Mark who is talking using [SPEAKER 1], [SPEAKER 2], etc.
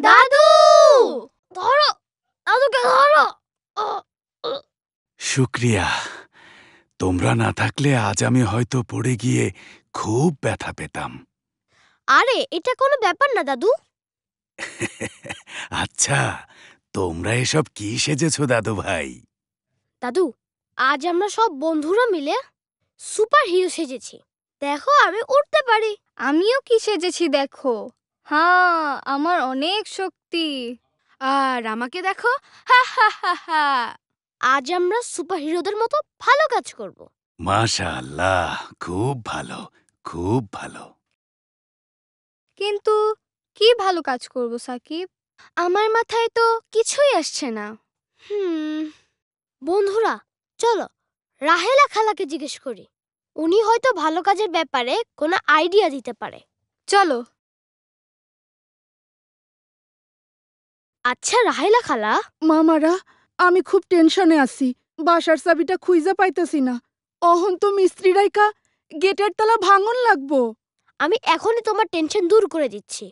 [SPEAKER 1] দাদু, ধরো, দাদুকে ধরো।
[SPEAKER 2] শুক্রিয়া, তোমরা না থাকলে আজ আমি হয়তো পড়ে গিয়ে খুব ব্যথা পেতাম।
[SPEAKER 1] আরে এটা কোনো ব্যাপার না দাদু।
[SPEAKER 2] আচ্ছা, তোমরা এসব কি সেজেছো দাদু ভাই?
[SPEAKER 1] দাদু, আজ আমরা সব বন্ধুরা মিলে সুপার হিরো সেজেছি। দেখো আমি উড়তে পারি।
[SPEAKER 3] আমিও কি সেজেছি দেখো। হ্যাঁ, আমার অনেক শক্তি।
[SPEAKER 4] আর আমাকে দেখো, হা হা হা হা।
[SPEAKER 1] আজ আমরা সুপার হিরোদের মতো ভালো কাজ করব।
[SPEAKER 2] মাশাআল্লাহ, খুব ভালো, খুব ভালো।
[SPEAKER 3] কিন্তু কি ভালো কাজ করব সাকিব? আমার মাথায় তো কিছুই আসছে না।
[SPEAKER 1] বন্ধুরা, চলো রাহেলা খালাকে জিজ্ঞেস করি। উনি হয়তো ভালো কাজের ব্যাপারে কোনো আইডিয়া দিতে পারে।
[SPEAKER 3] চলো।
[SPEAKER 1] আচ্ছা রাহেলা খালা,
[SPEAKER 5] মামারা, আমি খুব টেনশনে আছি। বাসার চাবিটা খুঁজে পাইতেছি না। অহন তো মিস্ত্রি রাইকা গেটের তালা ভাঙন লাগবো।
[SPEAKER 1] আমি এখনই তোমার টেনশন দূর করে দিচ্ছি।